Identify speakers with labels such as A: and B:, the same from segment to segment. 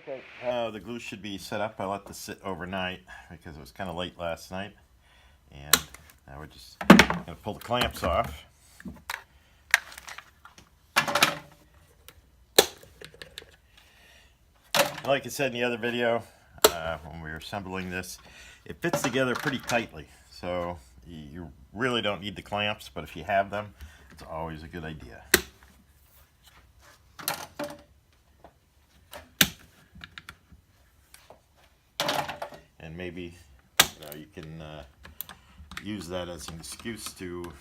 A: Okay, the glue should be set up. I let this sit overnight because it was kind of late last night. And now we're just going to pull the clamps off. Like I said in the other video, when we were assembling this, it fits together pretty tightly. So you really don't need the clamps, but if you have them, it's always a good idea. And maybe you can use that as an excuse to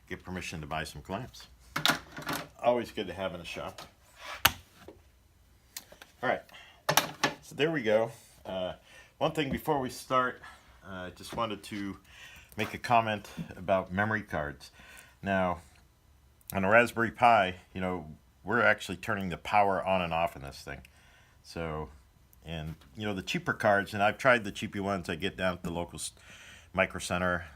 A: get permission to buy some clamps. Always good to have in a shop. Alright, so there we go. One thing before we start, I just wanted to make a comment about memory cards. Now, on a Raspberry Pi, we're actually turning the power on and off in this thing. So, and the cheaper cards, and I've tried the cheapy ones I get down at the local Micro Center.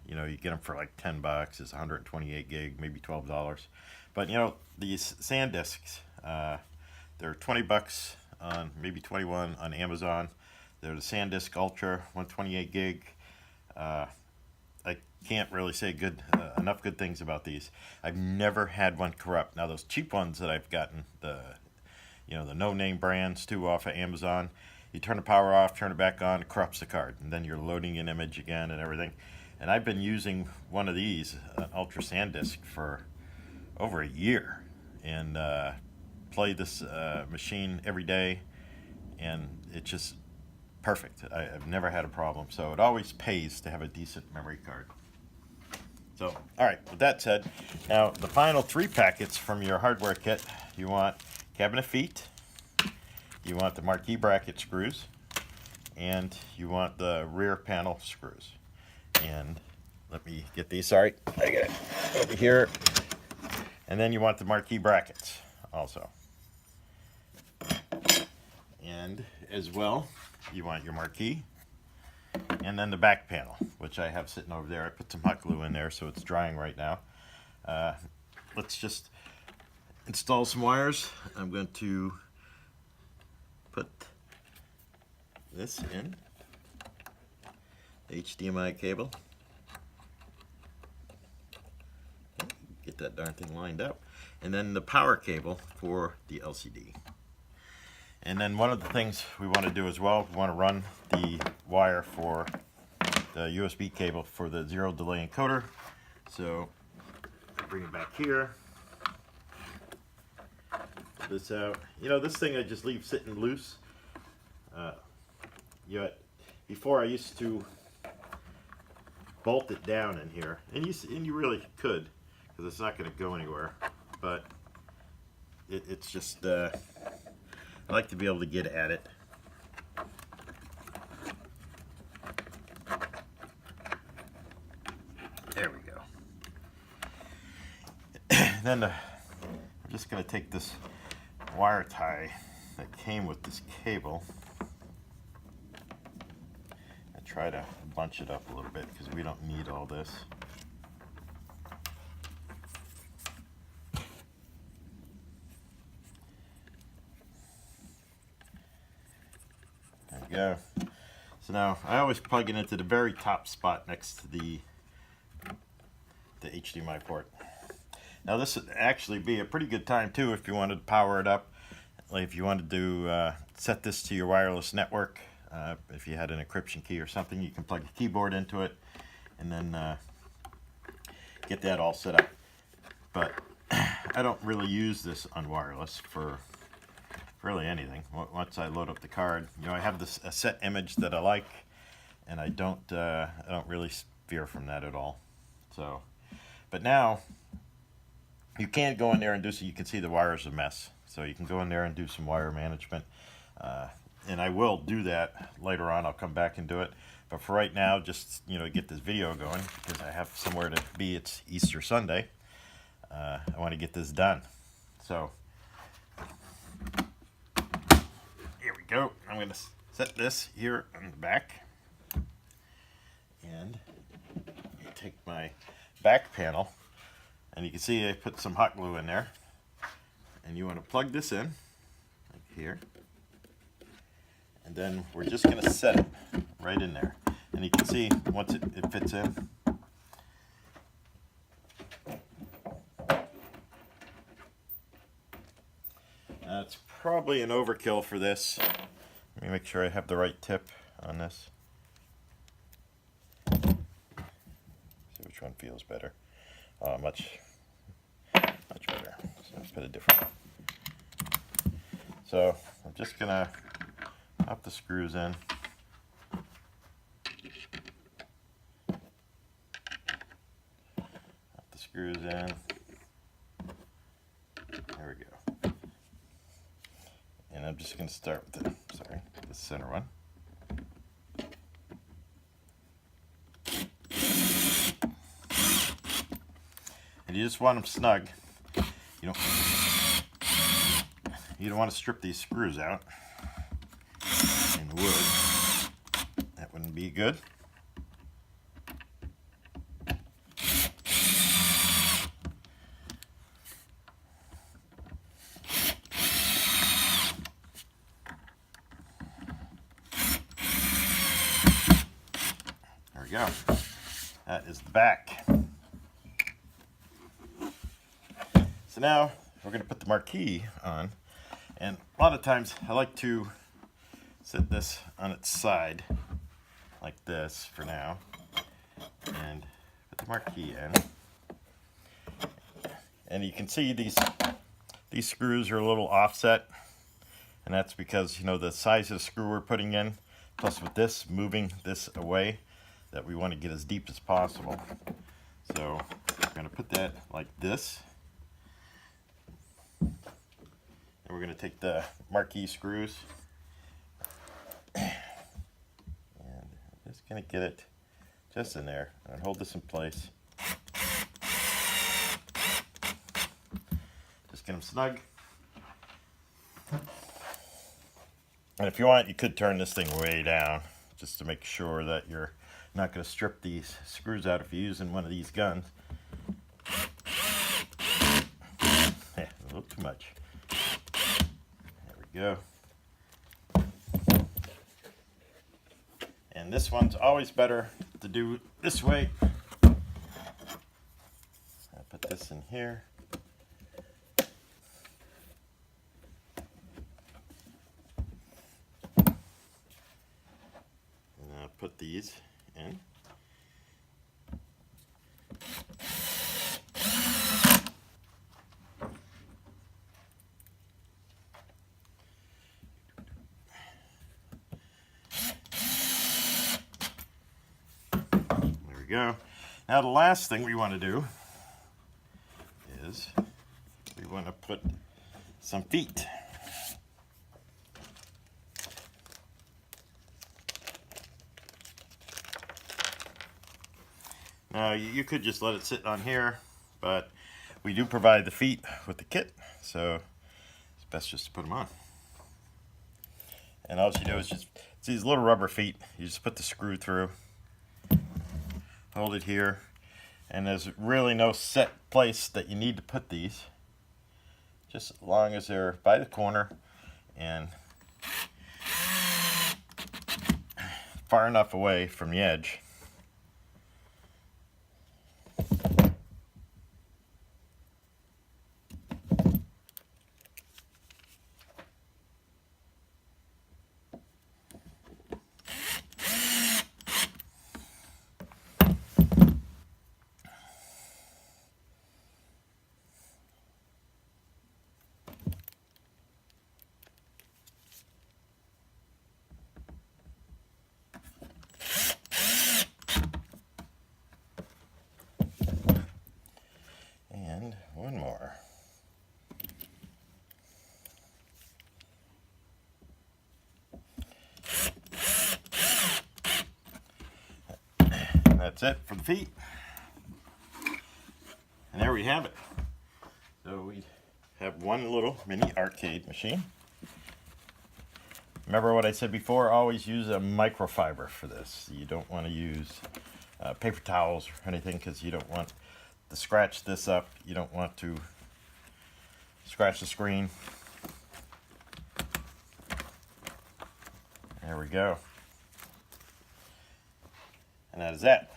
A: You get them for like $10. It's 128 gig, maybe $12. But these SanDisks, they're $20 on, maybe 21 on Amazon. They're the SanDisk Ultra, 128 gig. I can't really say enough good things about these. I've never had one corrupt. Now those cheap ones that I've gotten, the no-name brands too off of Amazon, you turn the power off, turn it back on, it corrupts the card, and then you're loading an image again and everything. And I've been using one of these, an Ultra SanDisk, for over a year, and play this machine every day, and it's just perfect. I've never had a problem, so it always pays to have a decent memory card. So, alright, with that said, now the final 3 packets from your hardware kit, you want cabinet feet, you want the marquee bracket screws, and you want the rear panel screws. And let me get these, sorry, I got it over here. And then you want the marquee brackets also. And as well, you want your marquee, and then the back panel, which I have sitting over there. I put some hot glue in there so it's drying right now. Let's just install some wires. I'm going to put this in, the HDMI cable. Get that darn thing lined up. And then the power cable for the LCD. And then one of the things we want to do as well, we want to run the wire for the USB cable for the zero delay encoder. So bring it back here. Pull this out. This thing I just leave sitting loose. Before I used to bolt it down in here, and you really could, because it's not going to go anywhere. But it's just I like to be able to get at it. There we go. Then I'm just going to take this wire tie that came with this cable and try to bunch it up a little bit, because we don't need all this. There we go. So now I always plug it into the very top spot next to the HDMI port. Now this would actually be a pretty good time too if you wanted to power it up. Like if you wanted to set this to your wireless network, if you had an encryption key or something, you can plug a keyboard into it and then get that all set up. But I don't really use this on wireless for really anything. Once I load up the card, I have a set image that I like, and I don't really veer from that at all. So, but now you can go in there and you can see the wire's a mess, so you can go in there and do some wire management, and I will do that later on. I'll come back and do it, but for right now, just get this video going, because I have somewhere to be. It's Easter Sunday. I want to get this done. So here we go. I'm going to set this here on the back, and take my back panel, and you can see I put some hot glue in there, and you want to plug this in like here, And then we're just going to set it right in there. And you can see once it fits in. It's probably an overkill for this. Let me make sure I have the right tip on this. See which one feels better. Much better. So let's put a different one. So I'm just gonna pop the screws in. Pop the screws in. There we go. And I'm just gonna start with the center one. And you just want them snug. You don't want to strip these screws out in wood. That wouldn't be good. There we go. That is the back. So now we're going to put the marquee on, and a lot of times I like to set this on its side like this for now and put the marquee in. And you can see these screws are a little offset, and that's because, you know, the size of the screw we're putting in, plus with this moving this away, that we want to get as deep as possible. So we're going to put that like this. And we're going to take the marquee screws, and I'm just going to get it just in there and hold this in place. Just get them snug. And if you want, you could turn this thing way down just to make sure that you're not going to strip these screws out if you're using one of these guns. Yeah, a little too much. Go. And this one's always better to do this way. I put this in here. And I'll put these in. Go. Now the last thing we want to do is we want to put some feet. Now you could just let it sit on here, but we do provide the feet with the kit, so it's best just to put them on. And all you do is it's these little rubber feet. You just put the screw through. Hold it here, and there's really no set place that you need to put these, just as long as they're by the corner and far enough away from the edge. And one more. That's it for the feet. And there we have it. So we have one little mini arcade machine. Remember what I said before, always use a microfiber for this. You don't want to use paper towels or anything, because you don't want to scratch this up. You don't want to scratch the screen. There we go. And that is that.